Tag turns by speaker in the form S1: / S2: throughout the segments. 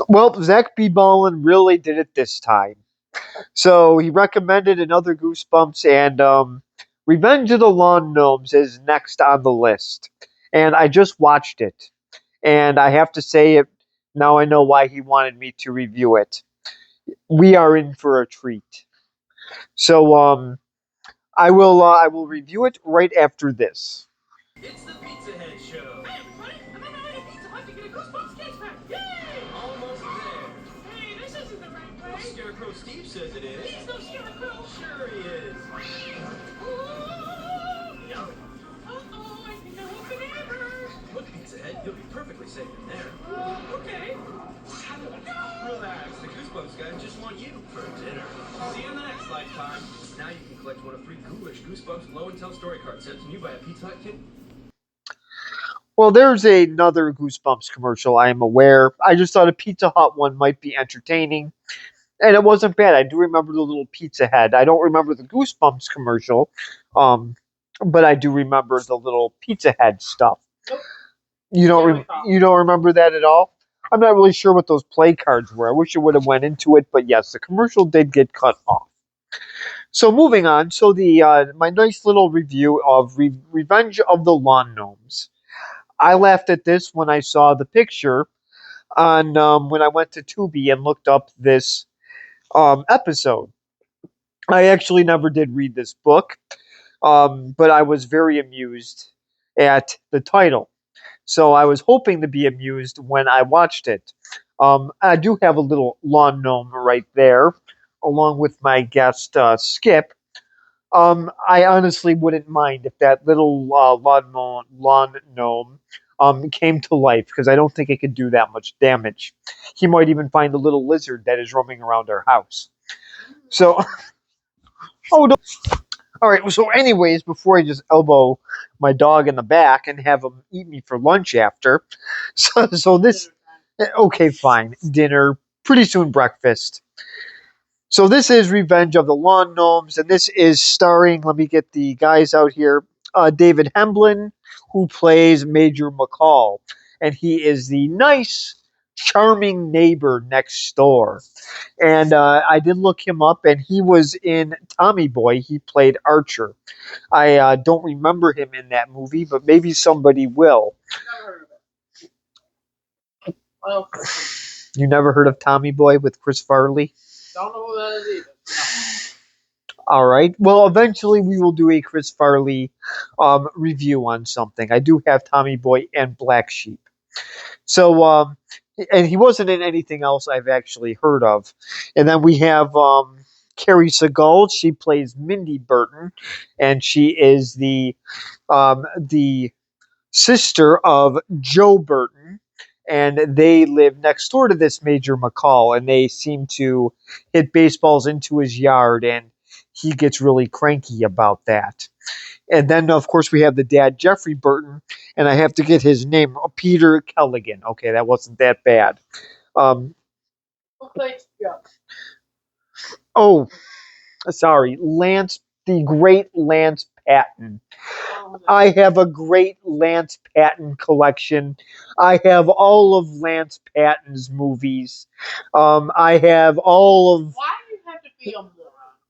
S1: Well, Zach B. Ballin really did it this time. So he recommended another Goosebumps, and Revenge of the Lawn Gnomes is next on the list. And I just watched it, and I have to say it now. I know why he wanted me to review it. We are in for a treat. So I will review it right after this.
S2: It's the Pizza Head Show. Hey, everybody! I'm on my way to Pizza Hut to get a Goosebumps case pack. Yay! Almost there. Hey, this isn't the right way. Well, Scarecrow Steve says it is. He's no Scarecrow. Sure he is. No. Uh-oh, I think I woke the neighbors. Look, Pizza Head, you'll be perfectly safe in there. Okay. No! Relax, the Goosebumps guys just want you for dinner. See you in the next lifetime. Now you can collect one of 3 ghoulish Goosebumps glow and tell story cards sent to you by a Pizza Hut kid.
S1: Well, there's another Goosebumps commercial. I am aware. I just thought a Pizza Hut one might be entertaining, and it wasn't bad. I do remember the little pizza head. I don't remember the Goosebumps commercial, um, but I do remember the little pizza head stuff.
S3: Nope.
S1: You don't remember that at all? I'm not really sure what those play cards were. I wish it would have went into it, but yes, the commercial did get cut off. So moving on, so the my nice little review of Revenge of the Lawn Gnomes. I laughed at this when I saw the picture on when I went to Tubi and looked up this episode. I actually never did read this book, but I was very amused at the title. So I was hoping to be amused when I watched it. I do have a little lawn gnome right there, along with my guest Skip. I honestly wouldn't mind if that little lawn gnome came to life because I don't think it could do that much damage. He might even find the little lizard that is roaming around our house. So, oh, no. All right. So, anyways, before I just elbow my dog in the back and have him eat me for lunch after, so this, okay, fine, dinner, pretty soon breakfast. So this is Revenge of the Lawn Gnomes, and this is starring. Let me get the guys out here. David Hemblin, who plays Major McCall, and he is the nice, charming neighbor next door. And I did look him up, and he was in Tommy Boy. He played Archer. I don't remember him in that movie, but maybe somebody will.
S3: Never heard of it. Well,
S1: You never heard of Tommy Boy with Chris Farley?
S3: don't know who that is either.
S1: All right. Well, eventually we will do a Chris Farley review on something. I do have Tommy Boy and Black Sheep. So, and he wasn't in anything else I've actually heard of. And then we have Carrie Segal. She plays Mindy Burton, and she is the sister of Joe Burton. And they live next door to this Major McCall, and they seem to hit baseballs into his yard, and he gets really cranky about that. And then, of course, we have the dad, Jeffrey Burton, and I have to get his name, Peter Kelligan. Okay, that wasn't that bad. Um,
S3: Who plays Joe?
S1: oh, sorry, Lance, the great Lance Patton. I have a great Lance Patton collection. I have all of Lance Patton's movies. I have all of.
S3: Why do you have to be a moron?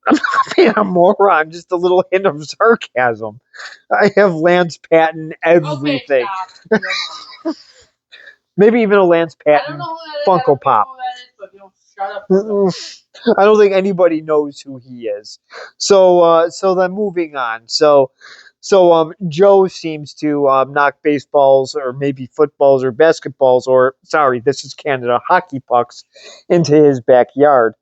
S1: I'm not being a moron, just a little hint of sarcasm. I have Lance Patton everything.
S3: Okay, stop.
S1: Maybe even a Lance
S3: I don't
S1: Patton
S3: know who that is.
S1: Funko
S3: I don't
S1: Pop.
S3: know who that is, but you know, shut up.
S1: I don't think anybody knows who he is. So then moving on. So Joe seems to knock baseballs or maybe footballs or basketballs or sorry, this is Canada, hockey pucks into his backyard,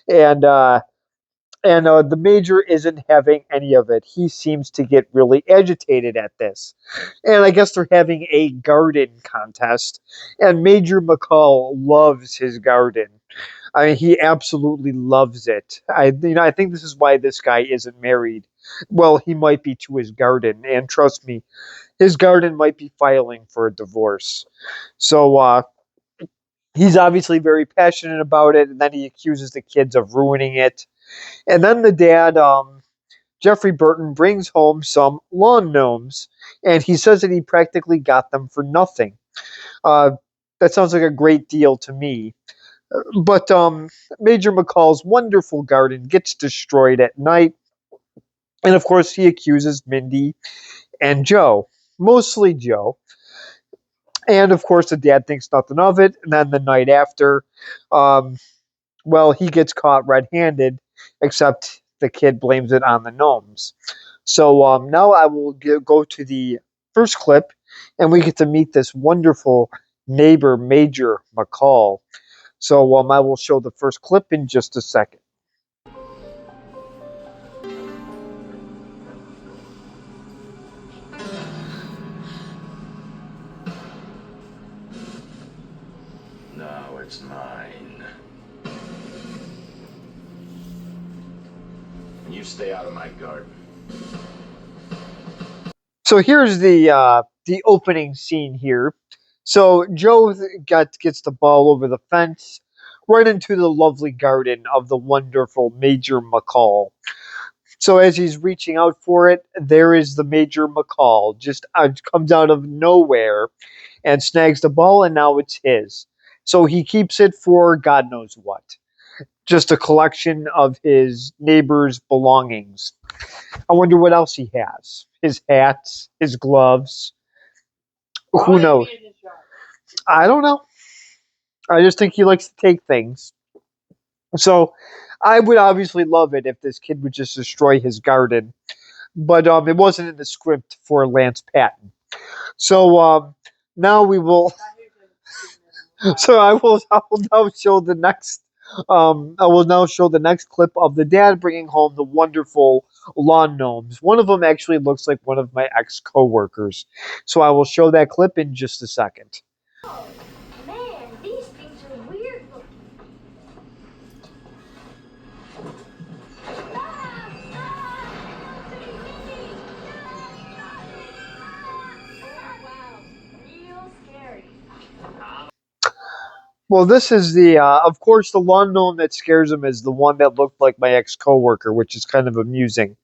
S1: and the major isn't having any of it. He seems to get really agitated at this, and I guess they're having a garden contest, and Major McCall loves his garden. I mean, he absolutely loves it. I think this is why this guy isn't married. Well, he might be to his garden, and trust me, his garden might be filing for a divorce. So he's obviously very passionate about it, and then he accuses the kids of ruining it. And then the dad, Jeffrey Burton, brings home some lawn gnomes, and he says that he practically got them for nothing. Uh, that sounds like a great deal to me. But Major McCall's wonderful garden gets destroyed at night, and of course he accuses Mindy and Joe, mostly Joe. And of course the dad thinks nothing of it. And then the night after, um, well, he gets caught red-handed, except the kid blames it on the gnomes. So now I will go to the first clip, and we get to meet this wonderful neighbor, Major McCall. So I will show the first clip in just a second.
S2: Now it's mine. You stay out of my garden.
S1: So here's the opening scene here. So Joe gets the ball over the fence, right into the lovely garden of the wonderful Major McCall. So as he's reaching out for it, there is the Major McCall, just comes out of nowhere and snags the ball, and now it's his. So he keeps it for God knows what. Just a collection of his neighbor's belongings. I wonder what else he has. His hats, his gloves. Who knows? I don't know. I just think he likes to take things. So I would obviously love it if this kid would just destroy his garden, but it wasn't in the script for Lance Patton. So now we will. So I will now show the next. I will now show the next clip of the dad bringing home the wonderful lawn gnomes. One of them actually looks like one of my ex coworkers. So I will show that clip in just a second.
S4: Oh, man, these things are weird looking. Wow, real scary.
S1: Well, this is of course, the lawn gnome that scares him is the one that looked like my ex coworker, which is kind of amusing.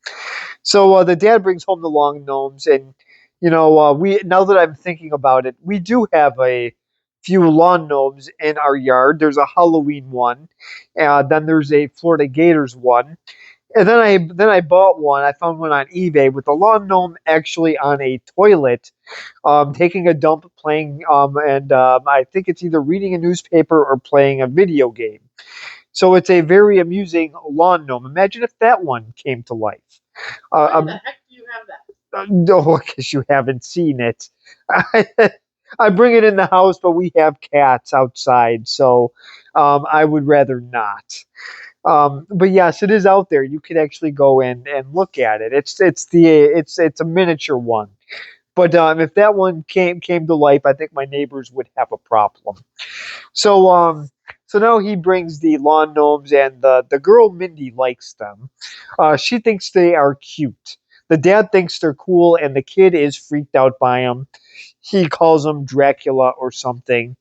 S1: So the dad brings home the lawn gnomes, and we now that I'm thinking about it, we do have a few lawn gnomes in our yard. There's a Halloween one, then there's a Florida Gators one, and then I bought one. I found one on eBay with the lawn gnome actually on a toilet, taking a dump, playing, and I think it's either reading a newspaper or playing a video game. So it's a very amusing lawn gnome. Imagine if that one came to life.
S3: Why the heck do you have that?
S1: No, because you haven't seen it. I bring it in the house, but we have cats outside, so I would rather not. But yes, it is out there. You can actually go in and look at it. It's a miniature one. But if that one came to life, I think my neighbors would have a problem. So so now he brings the lawn gnomes, and the girl Mindy likes them. She thinks they are cute. The dad thinks they're cool, and the kid is freaked out by them. He calls them Dracula or something.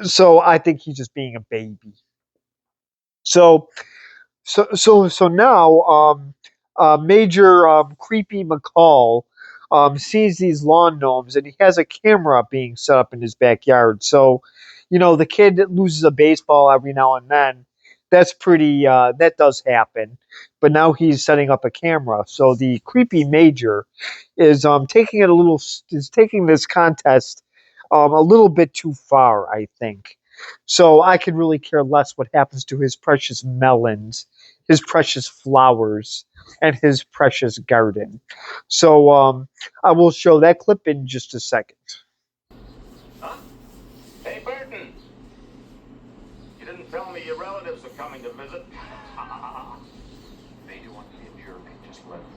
S1: So I think he's just being a baby. So so now, Major Creepy McCall sees these lawn gnomes, and he has a camera being set up in his backyard. So, the kid loses a baseball every now and then. That's pretty. That does happen. But now he's setting up a camera. So the creepy major is taking it a little. Is taking this contest a little bit too far, I think. So I could really care less what happens to his precious melons, his precious flowers, and his precious garden. So I will show that clip in just a second.
S2: Huh? Hey, Burton. You didn't tell me your relatives are coming to visit. They do want to be a jerk. Just let them.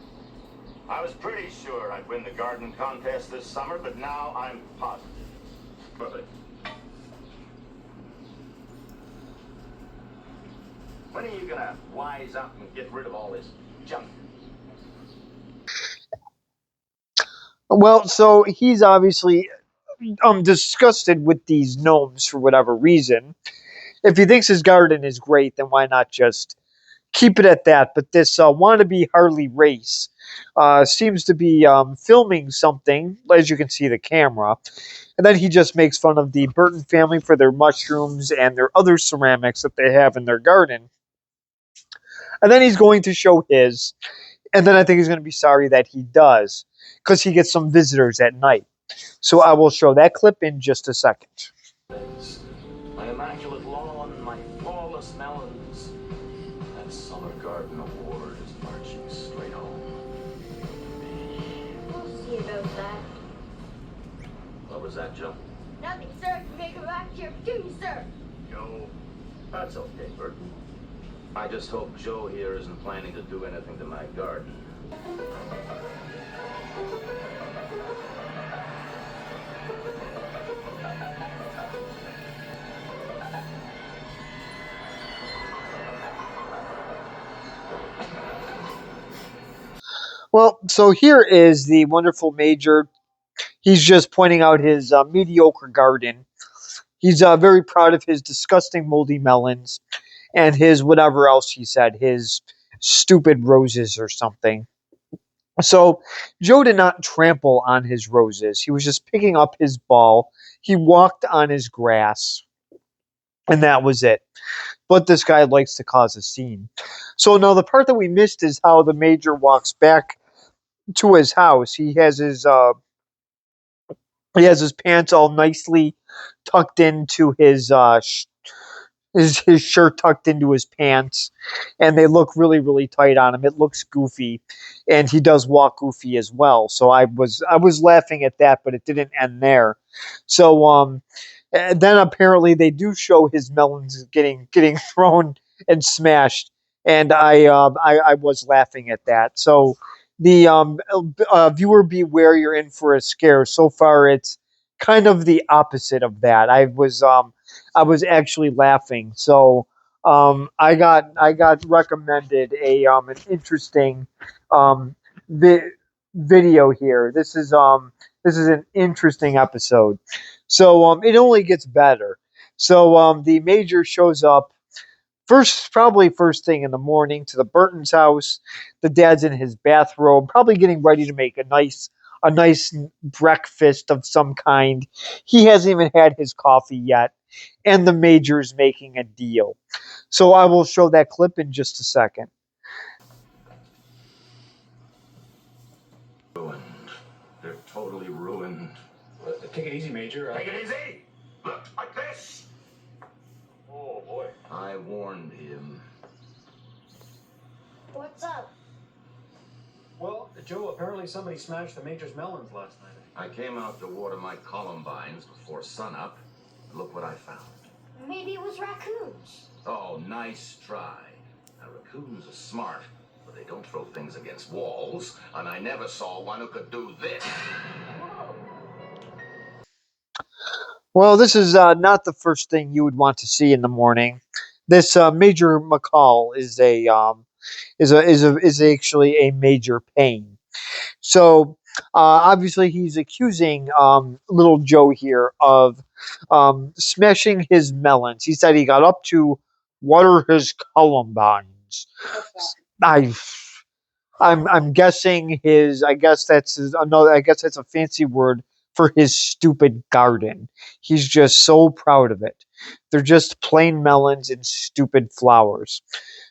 S2: I was pretty sure I'd win the garden contest this summer, but now I'm positive. But when are you gonna wise up and get rid of all this junk?
S1: Well, so he's obviously disgusted with these gnomes for whatever reason. If he thinks his garden is great, then why not just keep it at that. But this wannabe Harley Race seems to be filming something, as you can see the camera. And then he just makes fun of the Burton family for their mushrooms and their other ceramics that they have in their garden. And then he's going to show his. And then I think he's going to be sorry that he does, because he gets some visitors at night. So I will show that clip in just a second.
S2: My immaculate lawn, my flawless melons. That summer garden award is marching straight home.
S4: We'll see about that.
S2: What was that, Joe?
S4: Nothing, sir. You may go back to your duty, sir.
S2: Joe. That's okay, Burton. I just hope Joe here isn't planning to do anything to my garden.
S1: Well, so here is the wonderful Major. He's just pointing out his mediocre garden. He's very proud of his disgusting moldy melons and his whatever else he said, his stupid roses or something. So Joe did not trample on his roses. He was just picking up his ball. He walked on his grass, and that was it. But this guy likes to cause a scene. So now the part that we missed is how the Major walks back to his house. He has his pants all nicely tucked into his shirt tucked into his pants, and they look really tight on him. It looks goofy, and he does walk goofy as well. So I was laughing at that, but it didn't end there. So and then apparently they do show his melons getting thrown and smashed, and I was laughing at that. So the viewer beware, you're in for a scare. So far, it's kind of the opposite of that. I was actually laughing. So I got recommended an interesting um, video here. This is an interesting episode. So it only gets better. So the Major shows up probably first thing in the morning to the Burton's house. The dad's in his bathrobe, probably getting ready to make a nice breakfast of some kind. He hasn't even had his coffee yet, and the Major's making a deal. So I will show that clip in just a second.
S2: Ruined. They're totally ruined.
S5: Take it easy, Major.
S2: Take it easy! Look, like this!
S5: Oh, boy.
S2: I warned him.
S4: What's up?
S5: Well, Joe, apparently somebody smashed the Major's melons last night.
S2: I came out to water my columbines before sunup, and look what I found.
S4: Maybe it was raccoons.
S2: Oh, nice try. Now, raccoons are smart, but they don't throw things against walls, and I never saw one who could do this.
S1: Well, this is not the first thing you would want to see in the morning. This Major McCall is actually a major pain. So obviously he's accusing little Joe here of smashing his melons. He said he got up to water his columbines. I I'm guessing his. I guess that's another. I guess that's a fancy word for his stupid garden. He's just so proud of it. They're just plain melons and stupid flowers.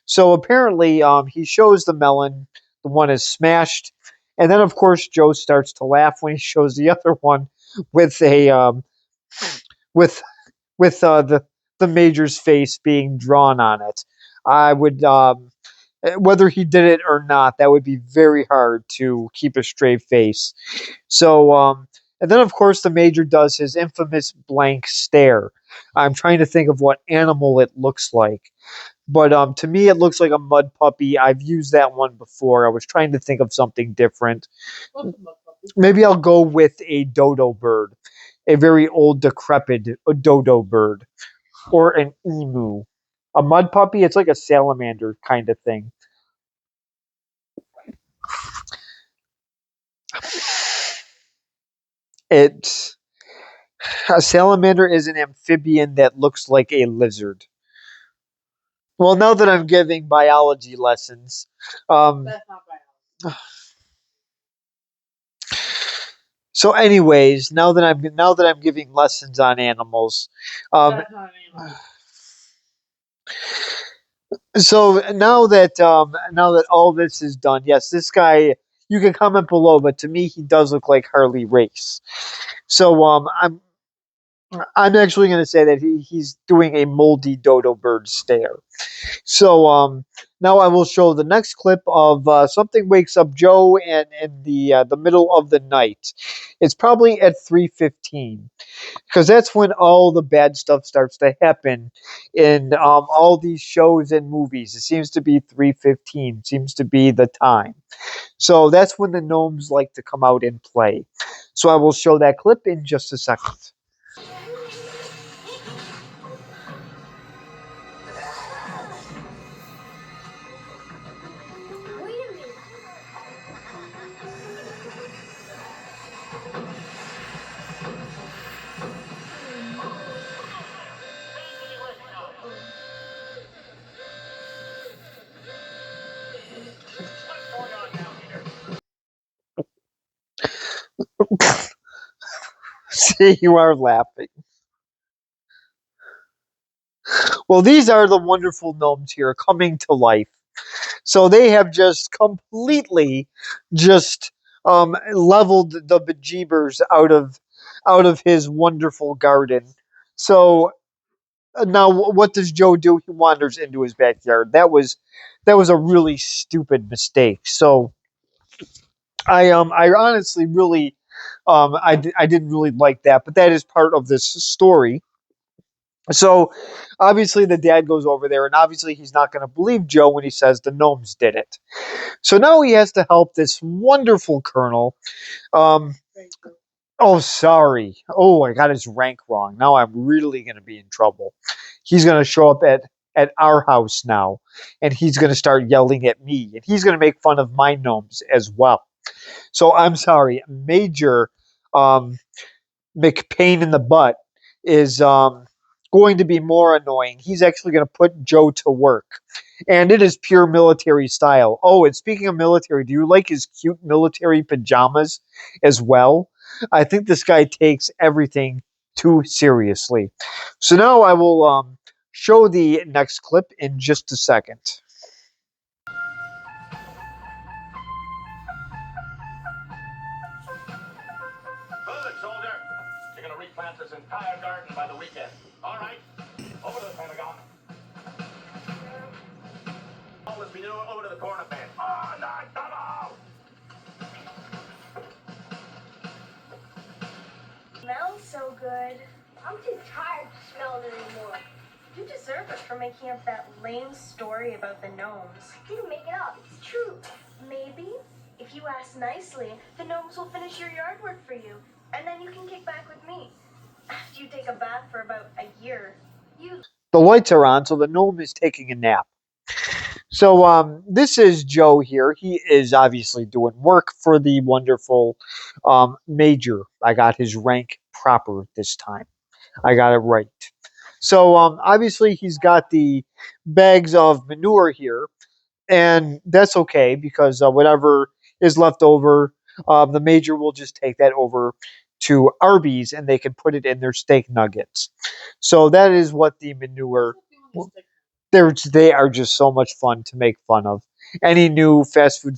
S1: So apparently, he shows the melon. The one is smashed, and then of course Joe starts to laugh when he shows the other one with a with the Major's face being drawn on it. I would whether he did it or not, that would be very hard to keep a straight face. So, and then of course the Major does his infamous blank stare. I'm trying to think of what animal it looks like, but to me it looks like a mud puppy. I've used that one before. I was trying to think of something different. Maybe I'll go with a dodo bird, a very old, decrepit dodo bird, or an emu. A mud puppy, it's like a salamander kind of thing. It's a salamander is an amphibian that looks like a lizard. Well, now that I'm giving biology lessons,
S3: That's not biology.
S1: so anyways, now that I'm giving lessons on animals, um,
S3: That's not an animal.
S1: so now that all this is done, yes, this guy. You can comment below, but to me, he does look like Harley Race. So I'm actually going to say that he's doing a moldy dodo bird stare. So now I will show the next clip of something wakes up Joe and in the middle of the night. It's probably at 3:15 because that's when all the bad stuff starts to happen in all these shows and movies. It seems to be 3:15 seems to be the time. So that's when the gnomes like to come out and play. So I will show that clip in just a second.
S4: Wait a minute.
S1: See, you are laughing. Well, these are the wonderful gnomes here coming to life. So they have just completely just leveled the bejeebers out of his wonderful garden. So now, what does Joe do? He wanders into his backyard. That was a really stupid mistake. So I honestly really I didn't really like that, but that is part of this story. So obviously the dad goes over there, and obviously he's not going to believe Joe when he says the gnomes did it. So now he has to help this wonderful colonel. Um,
S3: Thank you.
S1: oh, sorry. Oh, I got his rank wrong. Now I'm really going to be in trouble. He's going to show up at our house now, and he's going to start yelling at me, and he's going to make fun of my gnomes as well. So I'm sorry, Major um, McPain in the butt is going to be more annoying. He's actually going to put Joe to work. And it is pure military style. Oh, and speaking of military, do you like his cute military pajamas as well? I think this guy takes everything too seriously. So now I will show the next clip in just a second.
S2: Move it, soldier. You're gonna replant this entire garden by the weekend. All right. Over to the Pentagon. All this manure over to the corner bin. Oh, not double!
S6: Smells so good.
S4: I'm too tired to smell it anymore.
S6: You deserve it for making up that lame story about the gnomes.
S4: I didn't make it up. It's true.
S6: Maybe, if you ask nicely, the gnomes will finish your yard work for you, and then you can kick back with me. After you take a bath for about a year.
S1: The lights are on, so the gnome is taking a nap. So this is Joe here. He is obviously doing work for the wonderful Major. I got his rank proper this time. I got it right. So obviously he's got the bags of manure here, and that's okay because whatever is left over, the Major will just take that over to Arby's and they can put it in their steak nuggets. So that is what the manure. They are just so much fun to make fun of. Any new fast food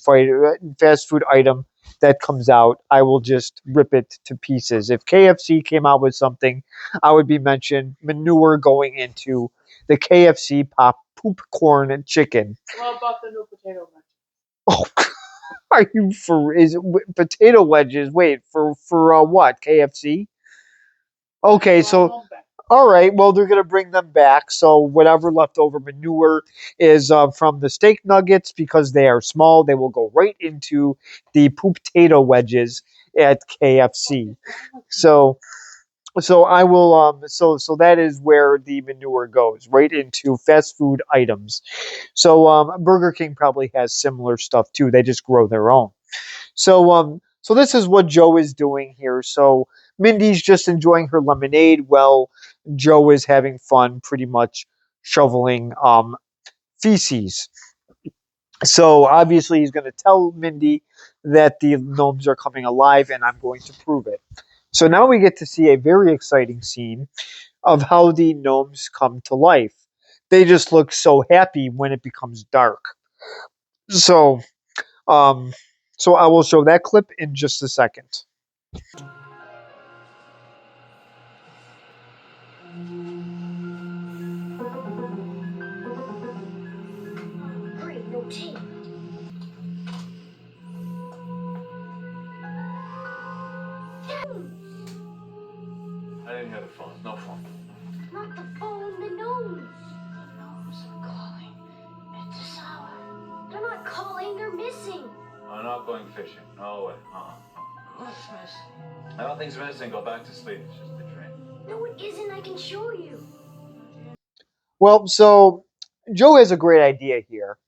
S1: item that comes out, I will just rip it to pieces. If KFC came out with something, I would be mentioned manure going into the KFC pop poop corn and chicken.
S3: What about the new potato wedge?
S1: Oh, are you for is it potato wedges? Wait for what? KFC? Okay, so all right, well, they're going to bring them back. So, whatever leftover manure is from the steak nuggets, because they are small, they will go right into the potato wedges at KFC. So, so I will. So that is where the manure goes, right into fast food items. So, Burger King probably has similar stuff too. They just grow their own. So this is what Joe is doing here. So Mindy's just enjoying her lemonade while Joe is having fun, pretty much shoveling feces. So obviously he's going to tell Mindy that the gnomes are coming alive, and I'm going to prove it. So now we get to see a very exciting scene of how the gnomes come to life. They just look so happy when it becomes dark. So, um, so I will show that clip in just a second.
S4: Great, no tape.
S2: I didn't hear the phone. No phone.
S4: Not the phone, the gnomes.
S3: Gnomes are calling. It's a sour.
S4: They're not calling, they're missing.
S2: I'm not going fishing. No way.
S3: What's missing?
S2: Nothing's missing. Go back to sleep. It's just a dream.
S4: No, it isn't. I can show you.
S1: Well, so Joe has a great idea here.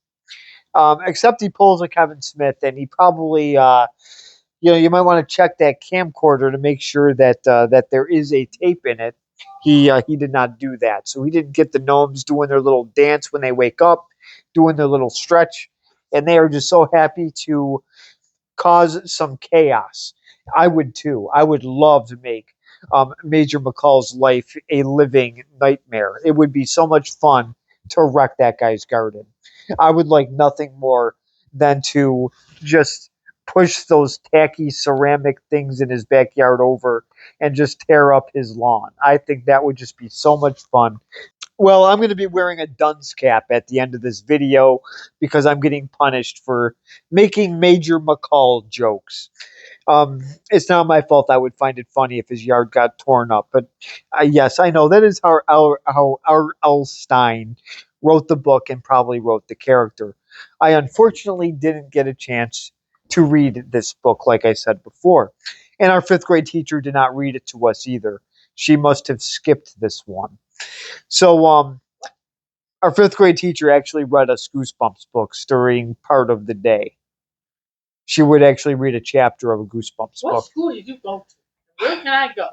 S1: Except he pulls a Kevin Smith, and he probably, you might want to check that camcorder to make sure that there is a tape in it. He did not do that, so he didn't get the gnomes doing their little dance when they wake up, doing their little stretch, and they are just so happy to cause some chaos. I would too. I would love to make Major McCall's life a living nightmare. It would be so much fun to wreck that guy's garden. I would like nothing more than to just push those tacky ceramic things in his backyard over and just tear up his lawn. I think that would just be so much fun. Well, I'm going to be wearing a dunce cap at the end of this video because I'm getting punished for making Major McCall jokes. It's not my fault. I would find it funny if his yard got torn up. But yes, I know that is how R.L. Stein wrote the book and probably wrote the character. I unfortunately didn't get a chance to read this book, like I said before. And our fifth grade teacher did not read it to us either. She must have skipped this one. So, our fifth grade teacher actually read us Goosebumps books during part of the day. She would actually read a chapter of a Goosebumps
S3: What
S1: book.
S3: school did you go to? Where can I go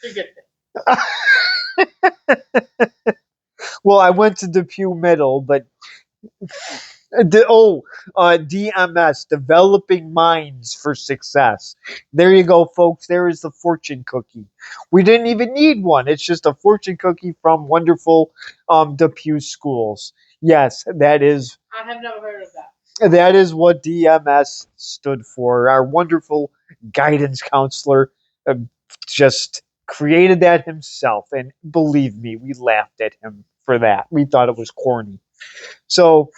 S3: to get that?
S1: Well, I went to Depew Middle, but DMS, Developing Minds for Success. There you go, folks. There is the fortune cookie. We didn't even need one. It's just a fortune cookie from wonderful Depew schools. Yes,
S3: I have never heard of that.
S1: that is what DMS stood for. Our wonderful guidance counselor uh, just created that himself, and believe me, we laughed at him for that. We thought it was corny. So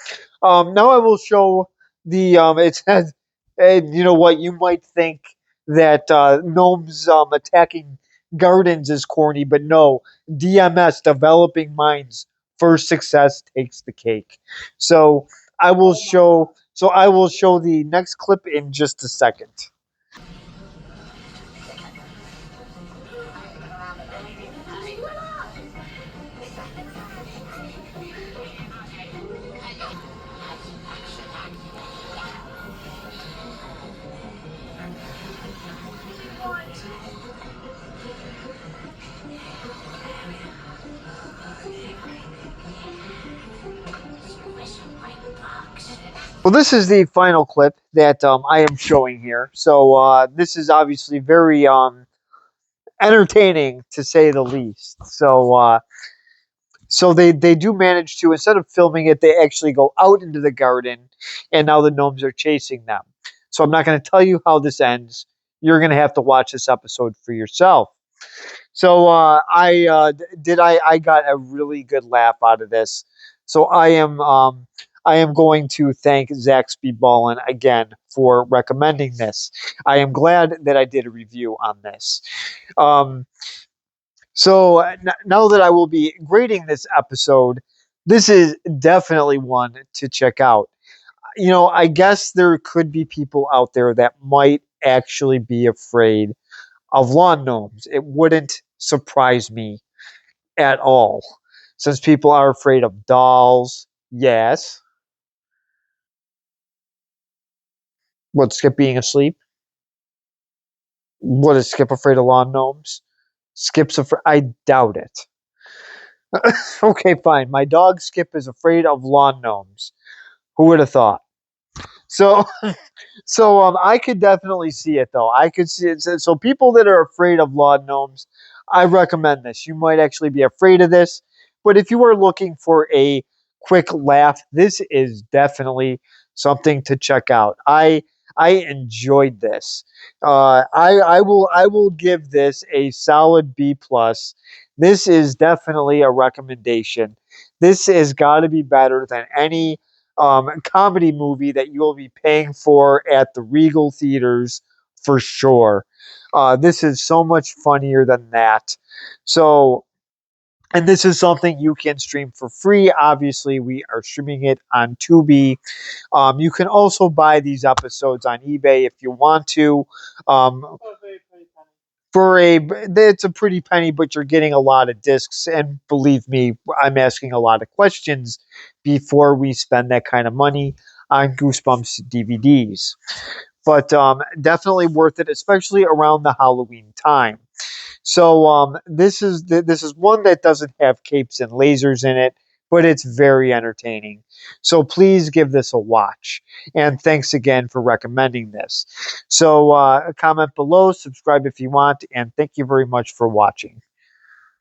S1: now I will show the. It says, and you know what? You might think that gnomes attacking gardens is corny, but no. DMS, Developing Minds for Success, takes the cake. So I will show. So I will show the next clip in just a second. Well, this is the final clip that I am showing here. So this is obviously very entertaining to say the least. So they do manage to, instead of filming it, they actually go out into the garden, and now the gnomes are chasing them. So I'm not going to tell you how this ends. You're going to have to watch this episode for yourself. So I got a really good laugh out of this. So I am going to thank Zach Speedballin again for recommending this. I am glad that I did a review on this. Um, now that I will be grading this episode, this is definitely one to check out. You know, I guess there could be people out there that might actually be afraid of lawn gnomes. It wouldn't surprise me at all, since people are afraid of dolls. Yes. What, Skip being asleep? What, is Skip afraid of lawn gnomes? Skip's afraid. I doubt it. Okay, fine. My dog Skip is afraid of lawn gnomes. Who would have thought? So, I could definitely see it though. I could see it. So people that are afraid of lawn gnomes, I recommend this. You might actually be afraid of this, but if you are looking for a quick laugh, this is definitely something to check out. I enjoyed this. I will give this a solid B plus. This is definitely a recommendation. This has got to be better than any comedy movie that you will be paying for at the Regal theaters for sure. This is so much funnier than that. So, and this is something you can stream for free. Obviously, we are streaming it on Tubi. You can also buy these episodes on eBay if you want to. Um, for a it's a pretty penny, but you're getting a lot of discs, and believe me, I'm asking a lot of questions before we spend that kind of money on Goosebumps DVDs. But definitely worth it, especially around the Halloween time. So this is one that doesn't have capes and lasers in it, but it's very entertaining. So please give this a watch. And thanks again for recommending this. So comment below, subscribe if you want, and thank you very much for watching.